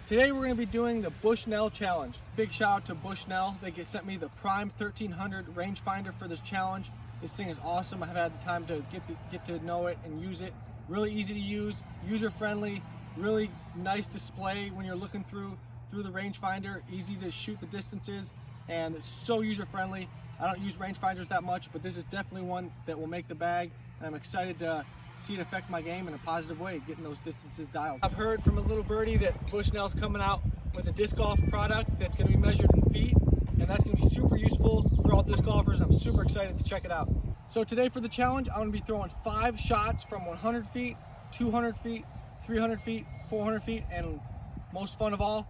Today we're going to be doing the Bushnell challenge. Big shout out to Bushnell. They sent me the Prime 1300 rangefinder for this challenge. This thing is awesome. I've had the time to get to know it and use it. Really easy to use, user friendly, really nice display when you're looking through the rangefinder. Easy to shoot the distances, and it's so user friendly. I don't use rangefinders that much, but this is definitely one that will make the bag, and I'm excited to see it affect my game in a positive way, getting those distances dialed. I've heard from a little birdie that Bushnell's coming out with a disc golf product that's going to be measured in feet, and that's going to be super useful for all disc golfers. I'm super excited to check it out. So today for the challenge, I'm going to be throwing 5 shots from 100 feet, 200 feet, 300 feet, 400 feet, and most fun of all,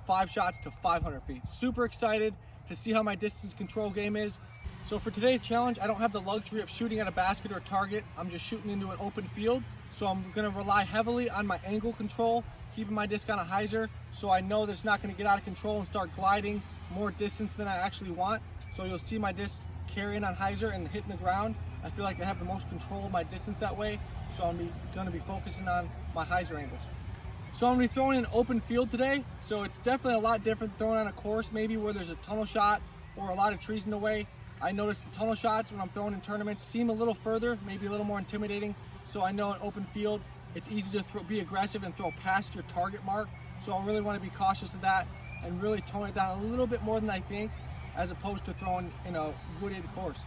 5 shots to 500 feet. Super excited to see how my distance control game is. So for today's challenge, I don't have the luxury of shooting at a basket or a target. I'm just shooting into an open field. So I'm gonna rely heavily on my angle control, keeping my disc on a hyzer, so I know that it's not gonna get out of control and start gliding more distance than I actually want. So you'll see my disc carrying on hyzer and hitting the ground. I feel like I have the most control of my distance that way. So I'm gonna be focusing on my hyzer angles. So I'm gonna be throwing in an open field today. So it's definitely a lot different throwing on a course maybe where there's a tunnel shot or a lot of trees in the way. I notice the tunnel shots when I'm throwing in tournaments seem a little further, maybe a little more intimidating. So I know in open field, it's easy to be aggressive and throw past your target mark. So I really want to be cautious of that and really tone it down a little bit more than I think, as opposed to throwing in a wooded course.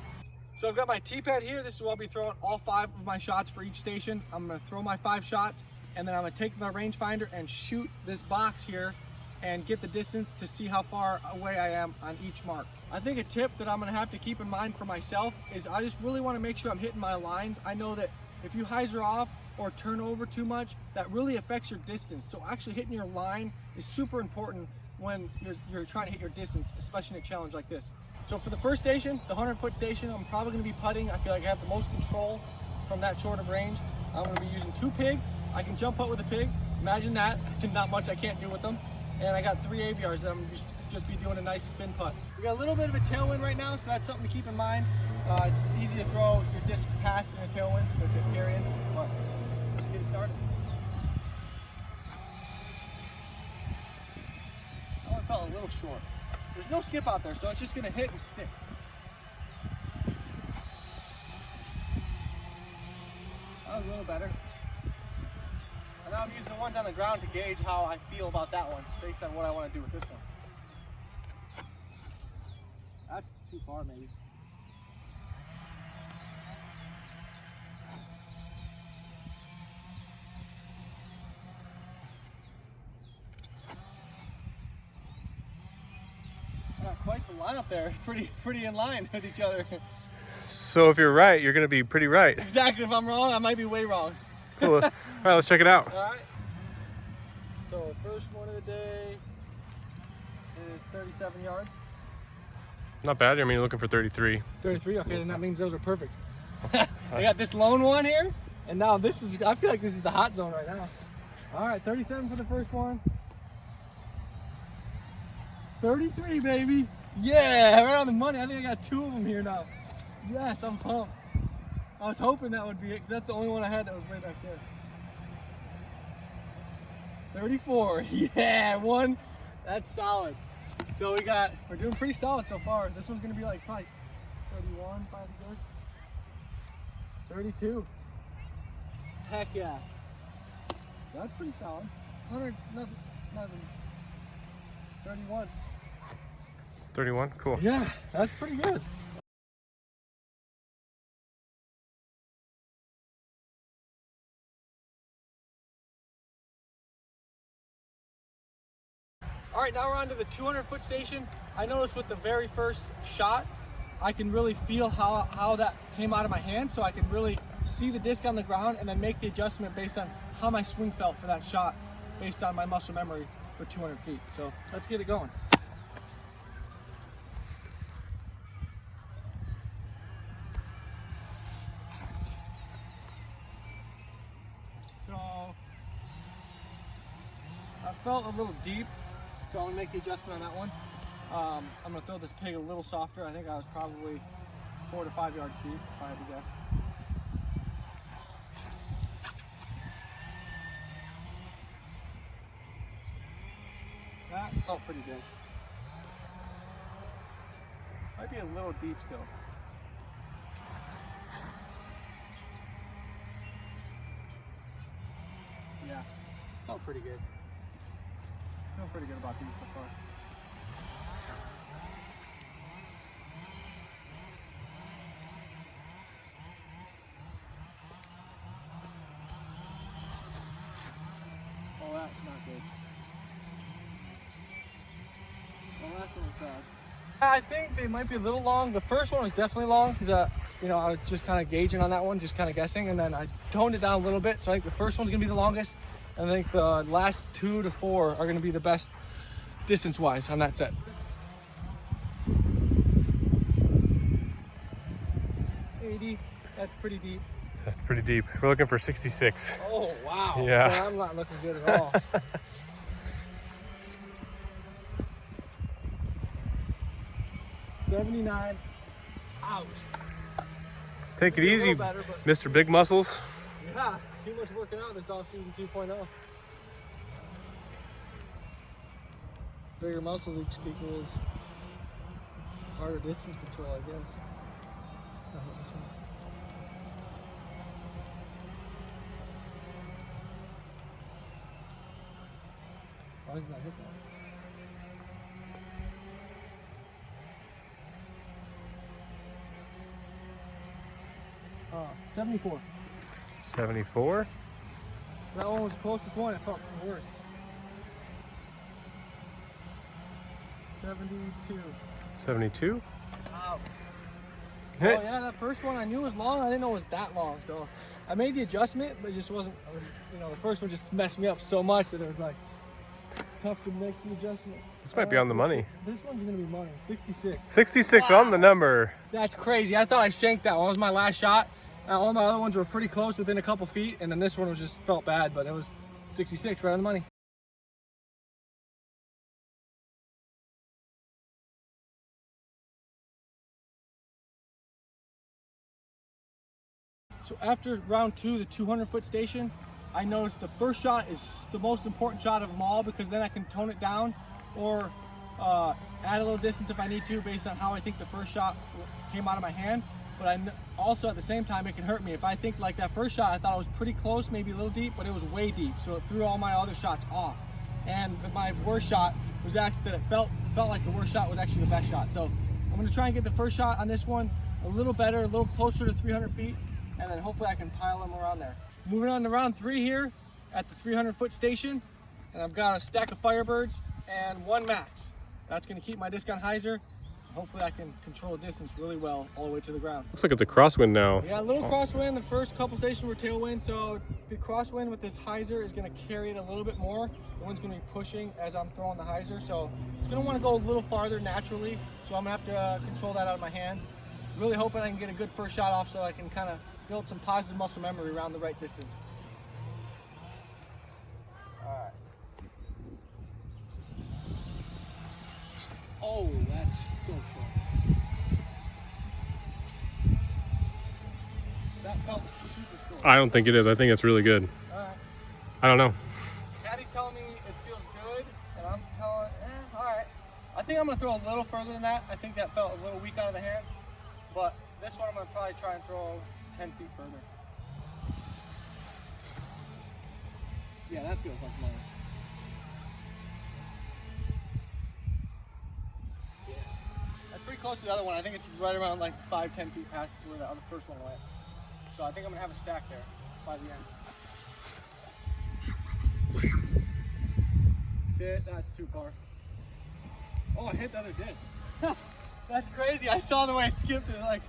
So I've got my tee pad here. This is where I'll be throwing all 5 of my shots for each station. I'm gonna throw my 5 shots, and then I'm gonna take my rangefinder and shoot this box here and get the distance to see how far away I am on each mark. I think a tip that I'm gonna have to keep in mind for myself is I just really wanna make sure I'm hitting my lines. I know that if you hyzer off or turn over too much, that really affects your distance. So actually hitting your line is super important when you're trying to hit your distance, especially in a challenge like this. So for the first station, the 100-foot station, I'm probably gonna be putting. I feel like I have the most control from that short of range. I'm gonna be using 2 pigs. I can jump putt with a pig, imagine that, not much I can't do with them. And I got 3 aviars that I'm gonna just be doing a nice spin putt. We got a little bit of a tailwind right now, so that's something to keep in mind. It's easy to throw your discs past in a tailwind with it carrying, but let's get it started. That one felt a little short. There's no skip out there, so it's just gonna hit and stick. That was a little better. And now I'm using the ones on the ground to gauge how I feel about that one, based on what I want to do with this one. That's too far, maybe. Not quite the lineup there. Pretty in line with each other. So if you're right, you're going to be pretty right. Exactly. If I'm wrong, I might be way wrong. Cool. All right, let's check it out. All right. So first one of the day is 37 yards. Not bad. I mean, you're looking for 33. 33. Okay, then that means those are perfect. I got this lone one here, and now this is. I feel like this is the hot zone right now. All right, 37 for the first one. 33, baby. Yeah, right on the money. I think I got 2 of them here now. Yes, I'm pumped. I was hoping that would be it, because that's the only one I had that was way back there. 34. Yeah, 1. That's solid. So we're doing pretty solid so far. This one's gonna be like probably 31, if I had to guess. 32. Heck yeah. That's pretty solid. 100, nothing. 31. 31, cool. Yeah, that's pretty good. All right, now we're on to the 200-foot station. I noticed with the very first shot, I can really feel how that came out of my hand, so I can really see the disc on the ground and then make the adjustment based on how my swing felt for that shot, based on my muscle memory for 200 feet. So let's get it going. So I felt a little deep. So I'm gonna make the adjustment on that one. I'm gonna throw this pig a little softer. I think I was probably 4 to 5 yards deep, if I had to guess. That felt pretty good. Might be a little deep still. Yeah, felt pretty good. Feel pretty good about these so far. Oh, that's not good. The last one was bad. I think they might be a little long. The first one was definitely long because, you know, I was just kind of gauging on that one, just kind of guessing, and then I toned it down a little bit. So I think the first one's gonna be the longest, and I think the last 2 to 4 are gonna be the best distance-wise on that set. That's pretty deep. That's pretty deep. We're looking for 66. Oh, wow. Yeah. Well, I'm not looking good at all. 79. Ouch. Take it easy, better, but Mr. Big Muscles. yeah, too much working out this offseason 2.0. Bigger muscles equals harder distance control, I guess. Why does not hit that? 74. 74. That one was the closest one. It felt the worst. 72. 72. Ouch. Oh yeah, that first one I knew was long. I didn't know it was that long. So I made the adjustment, but it just wasn't, you know, the first one just messed me up so much that it was like tough to make the adjustment. This might be on the money. This one's gonna be money. 66. 66 Wow. on the number. That's crazy. I thought I shanked that one. It was my last shot. All my other ones were pretty close, within a couple feet, and then this one was just felt bad, but it was 66 right on the money. So after round 2, the 200-foot station, I noticed the first shot is the most important shot of them all, because then I can tone it down or add a little distance if I need to, based on how I think the first shot came out of my hand. But also at the same time, it can hurt me. If I think like that first shot, I thought it was pretty close, maybe a little deep, but it was way deep. So it threw all my other shots off. And my worst shot was actually, it felt like the worst shot was actually the best shot. So I'm gonna try and get the first shot on this one a little better, a little closer to 300 feet, and then hopefully I can pile them around there. Moving on to round 3 here at the 300-foot station, and I've got a stack of Firebirds and 1 max. That's gonna keep my disc on hyzer. Hopefully I can control the distance really well all the way to the ground. Looks like it's a crosswind now. Yeah, a little crosswind. The first couple stations were tailwind, so the crosswind with this hyzer is gonna carry it a little bit more. The wind's gonna be pushing as I'm throwing the hyzer, so it's gonna wanna go a little farther naturally, so I'm gonna have to control that out of my hand. Really hoping I can get a good first shot off so I can kind of build some positive muscle memory around the right distance. All right. Oh, that's so short. That felt super short. I don't think it is. I think it's really good. All right. I don't know. Caddy's telling me it feels good, and I'm telling, all right. I think I'm gonna throw a little further than that. I think that felt a little weak out of the hand, but this one I'm gonna probably try and throw 10 feet further. Yeah, that feels like money. Yeah. That's pretty close to the other one. I think it's right around like 5-10 feet past where the first one went. So I think I'm gonna have a stack there by the end. Shit, that's too far. Oh, I hit the other disc. That's crazy. I saw the way it skipped it, like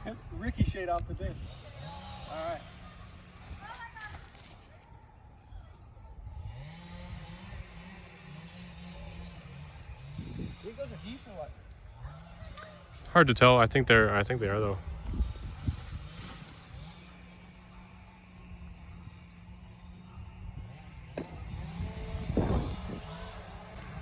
it ricocheted off the disc. All right. Think those are deep or what? Hard to tell. I think they are though.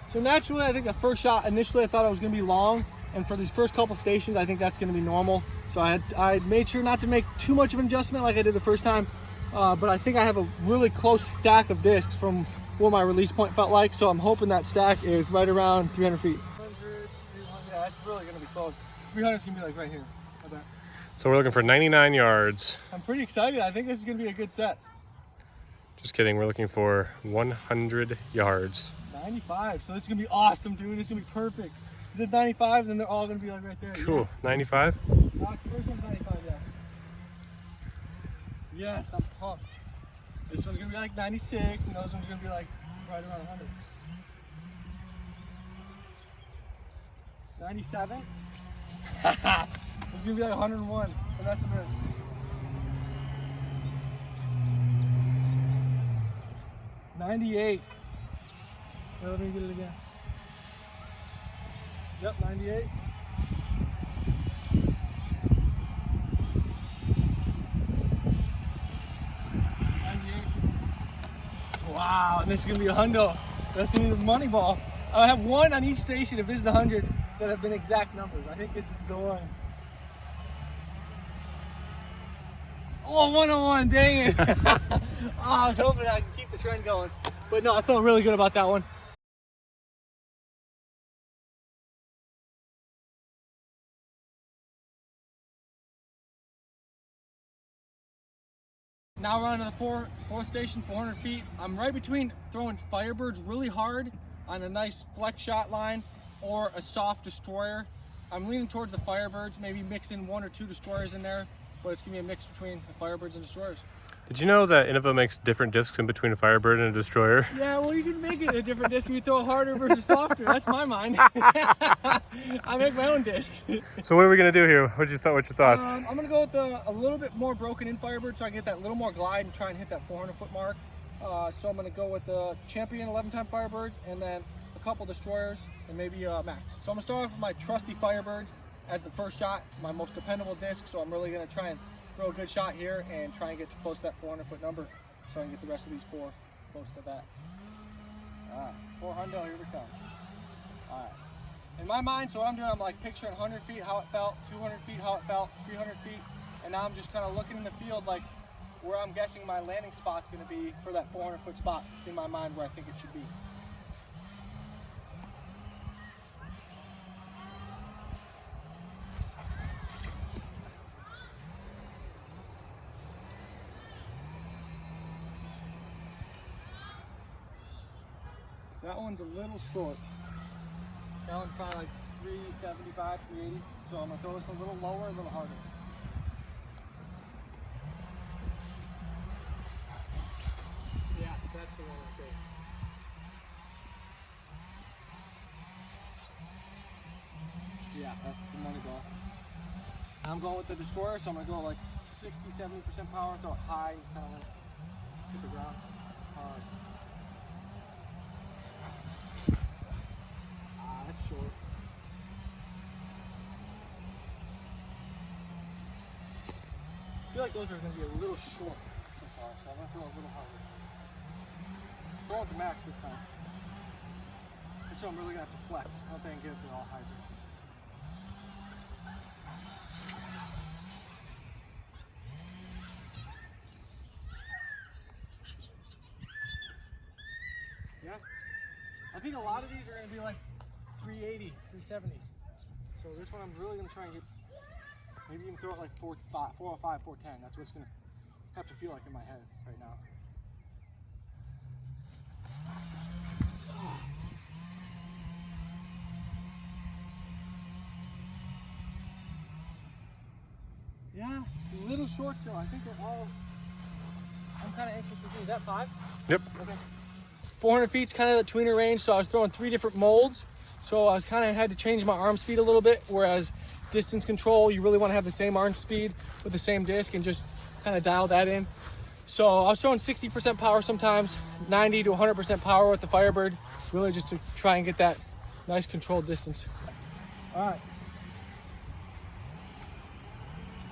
So naturally, I think the first shot, initially I thought it was gonna be long, and for these first couple stations, I think that's gonna be normal. So I made sure not to make too much of an adjustment like I did the first time, but I think I have a really close stack of discs from what my release point felt like. So I'm hoping that stack is right around 300 feet. 100, 200, yeah, that's really gonna be close. 300 is gonna be like right here, I bet. So we're looking for 99 yards. I'm pretty excited. I think this is gonna be a good set. Just kidding, we're looking for 100 yards. 95, so this is gonna be awesome, dude. This is gonna be perfect. Is this 95? Then they're all gonna be like right there. Cool, Yes. 95? First one's 95, yeah. Yes, I'm pumped. This one's gonna be like 96, and those ones are gonna be like right around 100. 97? This is gonna be like 101, and that's a bit. 98. Wait, let me get it again. Yep, 98. Wow, and this is gonna be a hundo. That's gonna be the money ball. I have one on each station if this is 100 that have been exact numbers. I think this is the one. Oh, 101, dang it. Oh, I was hoping I could keep the trend going. But no, I felt really good about that one. Now we're on to the fourth station, 400 feet. I'm right between throwing Firebirds really hard on a nice flex shot line or a soft destroyer. I'm leaning towards the Firebirds, maybe mixing 1 or 2 destroyers in there, but it's gonna be a mix between the Firebirds and destroyers. Did you know that Innova makes different discs in between a Firebird and a destroyer? Yeah, well, you can make it a different disc if you throw harder versus softer. That's my mind. I make my own discs. So what are we gonna do here? What's your thoughts? I'm gonna go with a little bit more broken in Firebird so I can get that little more glide and try and hit that 400-foot mark. So I'm gonna go with the Champion 11-time Firebirds and then a couple destroyers and maybe a Max. So I'm gonna start off with my trusty Firebird as the first shot. It's my most dependable disc, so I'm really gonna try and throw a good shot here and try and get close to that 400-foot number so I can get the rest of these 4 close to that. All right, 400, here we come. All right. In my mind, so what I'm doing, I'm like picturing 100 feet, how it felt, 200 feet, how it felt, 300 feet, and now I'm just kind of looking in the field like where I'm guessing my landing spot's gonna be for that 400-foot spot in my mind where I think it should be. That one's a little short. That one's probably like 375, 380. So I'm gonna throw this a little lower, a little harder. Yes, that's the one right there. Yeah, that's the money ball. I'm going with the destroyer, so I'm gonna go like 60, 70% power, throw it high, just kind of like hit the ground hard. That's short. I feel like those are going to be a little short so far, so I'm going to throw a little harder. Throw with the Max this time. This one I'm really going to have to flex. I don't think I can get it to all hyzer. Yeah. I think a lot of these are going to be like 380, 370. So this one I'm really going to try and get, maybe even throw it like 405, 410. That's what it's going to have to feel like in my head right now. Yeah, a little short still. I think they're all, I'm kind of anxious to see. Is that 5? Yep. Okay. 400 feet is kind of the tweener range, so I was throwing 3 different molds. So I was kind of had to change my arm speed a little bit, whereas distance control, you really want to have the same arm speed with the same disc and just kind of dial that in. So I was throwing 60% power sometimes, 90 to 100% power with the Firebird, really just to try and get that nice controlled distance. All right.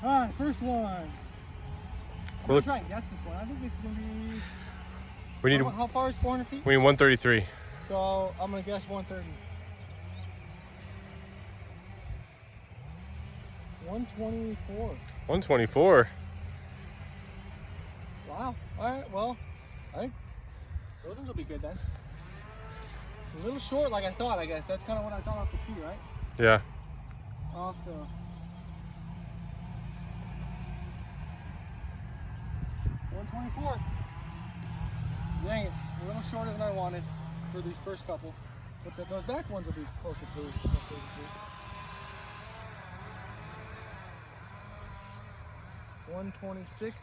All right, first one. I'm gonna try and guess this one. I think this is gonna be. We need. How far is 400 feet? We need 133. So I'm gonna guess 130. 124. 124. Wow. All right. Well, I think Those ones will be good then. A little short like I thought, I guess. That's kind of what I thought off the tee, right? Yeah. Off the... 124. Dang it. A little shorter than I wanted for these first couple. But those back ones will be closer to 132. 126.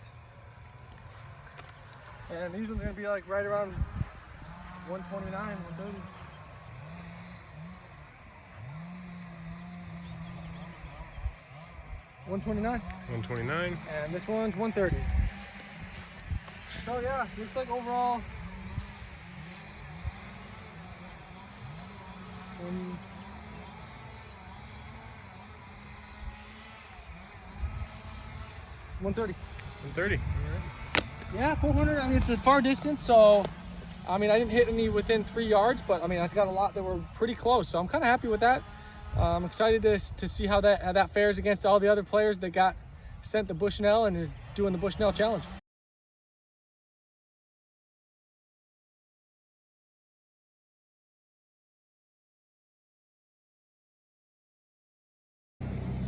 And these ones are going to be like right around 129, 130. $129. And this one's 130. So yeah, looks like overall 130. 130. Yeah, 400. I mean, it's a far distance, so I mean, I didn't hit any within 3 yards, but I mean, I got a lot that were pretty close, so I'm kind of happy with that. I'm excited to see how that fares against all the other players that got sent the Bushnell and are doing the Bushnell challenge.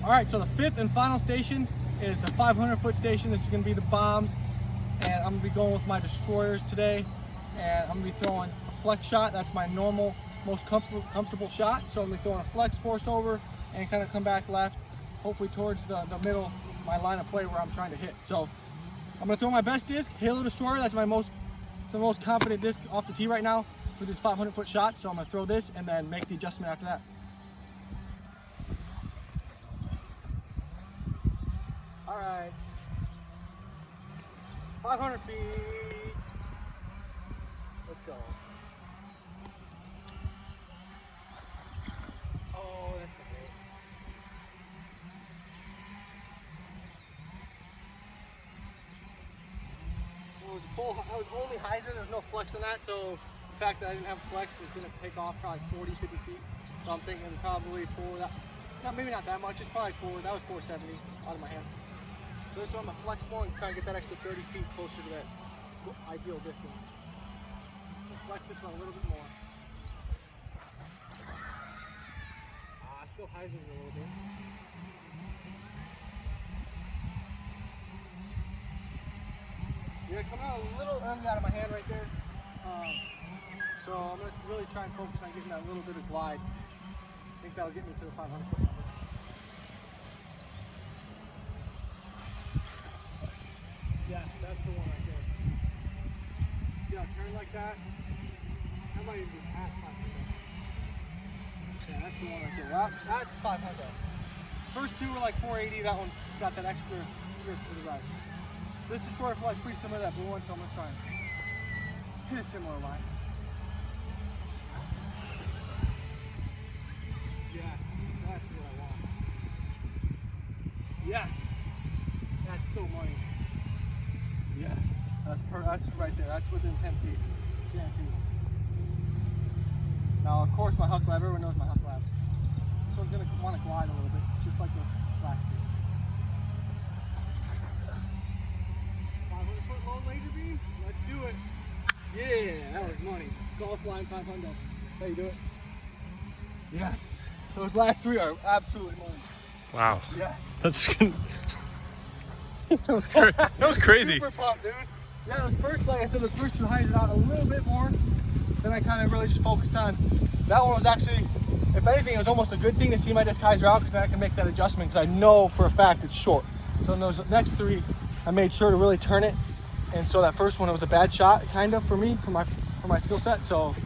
All right, so the fifth and final station is the 500-foot station. This is going to be the bombs, and I'm going to be going with my destroyers today, and I'm going to be throwing a flex shot. That's my normal, most comfortable shot. So I'm going to be throwing a flex force over and kind of come back left, hopefully towards the middle, my line of play where I'm trying to hit. So I'm going to throw my best disc, Halo Destroyer. That's my most confident disc off the tee right now for this 500-foot shot. So I'm going to throw this and then make the adjustment after that. All right, 500 feet. Let's go. Oh, that's not great. Well, it was I was only hyzer, there's no flex on that, so the fact that I didn't have flex was going to take off probably 40, 50 feet. So I'm thinking probably maybe not that much, it's probably that was 470 out of my hand. So this one I'm going to flex more and try to get that extra 30 feet closer to that ideal distance. So flex this one a little bit more. Still hyzing a little bit. Yeah, coming out a little early out of my hand right there. So I'm going to really try and focus on getting that little bit of glide. I think that'll get me to the 500-foot number. Yes, that's the one right there. See how I turn like that? That might even be past 500. Yeah, that's the one right there. That's 500. First two were like 480. That one's got that extra drift to the right. So this destroyer flies pretty similar to that blue one, so I'm going to try and hit a similar line. Yes, that's what I want. Yes, that's so money. Yes, that's right there. That's within 10 feet. Guaranteed. Now, of course, my huck lab. Everyone knows my huck lab. This one's gonna want to glide a little bit, just like the last two. 500-foot low laser beam. Let's do it. Yeah, that was money. Golf line 500. How you do it? Yes. Those last three are absolutely money. Wow. Yes. That's that was crazy. Super pumped, dude. Yeah, those first, like I said, those first two hyzered out a little bit more. Then I kind of really just focused on that one. Was actually, if anything, it was almost a good thing to see my disc hyzer out because then I can make that adjustment because I know for a fact it's short. So in those next three, I made sure to really turn it. And so that first one, it was a bad shot, kind of for me, for my skill set. So,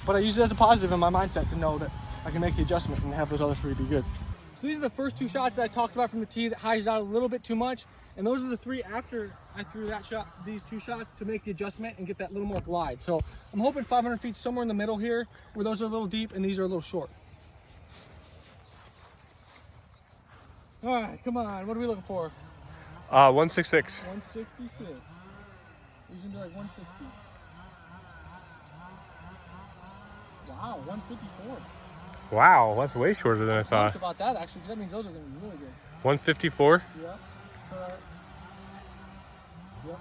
but I use it as a positive in my mindset to know that I can make the adjustment and have those other three be good. So these are the first two shots that I talked about from the tee that hyzered out a little bit too much. And those are the three after I threw that shot, these two shots, to make the adjustment and get that little more glide. So I'm hoping 500 feet somewhere in the middle here, where those are a little deep and these are a little short. All right, come on. What are we looking for? 166. 166. These are like 160. Wow, 154. Wow, that's way shorter than I thought. About that actually, because that means those are going to be really good. 154. Yeah. So, yep.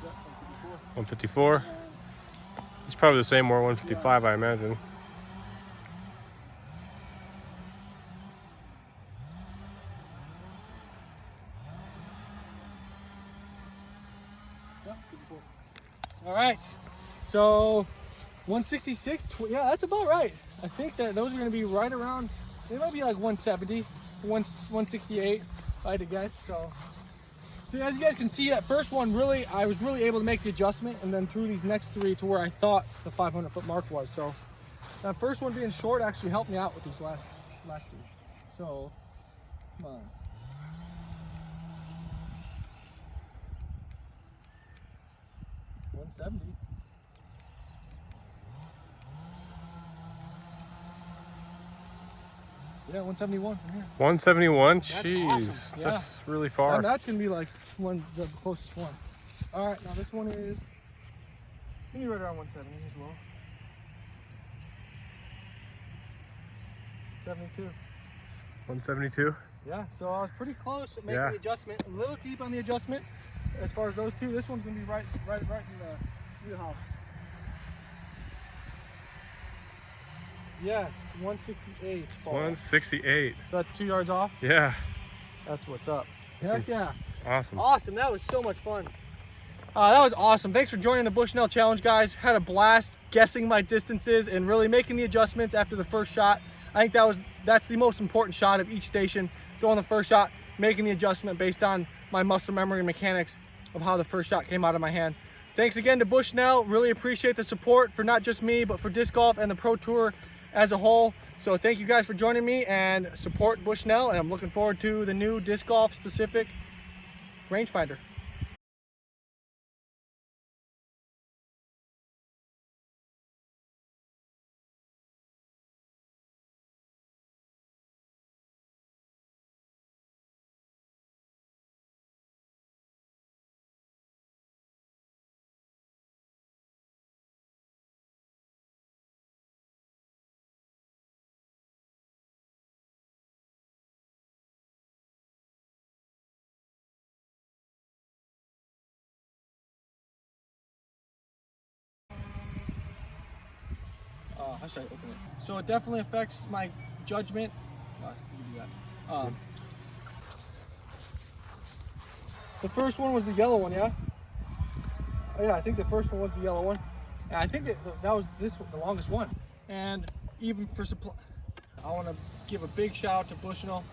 Yep, 154. It's probably the same or 155, I imagine. Yep, 54. All right, so 166. Yeah, that's about right. I think that those are going to be right around. They might be like 170, 168, if I had to guess. So as you guys can see, that first one I was really able to make the adjustment, and then through these next three to where I thought the 500-foot mark was. So that first one being short actually helped me out with these last three. So come on. $170. Yeah, 171 from here. 171? That's Jeez, awesome. Yeah. that's really far. And that's gonna be like the closest one. All right, now this one is maybe right around 170 as well. 72. 172? Yeah, so I was pretty close at making Yeah. the adjustment. A little deep on the adjustment as far as those two. This one's gonna be right in the wheelhouse. Yes, 168. Paul. 168. So that's 2 yards off. Yeah. That's what's up. Heck yeah. Awesome. Awesome. That was so much fun. That was awesome. Thanks for joining the Bushnell Challenge, guys. Had a blast guessing my distances and really making the adjustments after the first shot. I think that's the most important shot of each station. Throwing the first shot, making the adjustment based on my muscle memory and mechanics of how the first shot came out of my hand. Thanks again to Bushnell. Really appreciate the support for not just me, but for disc golf and the Pro Tour as a whole. So thank you guys for joining me, and support Bushnell, and I'm looking forward to the new disc golf specific rangefinder. How should I open it? So it definitely affects my judgment. You can do that. The first one was the yellow one, yeah? Oh, yeah, I think the first one was the yellow one. And I think that was the longest one. And even for supply, I want to give a big shout out to Bushnell.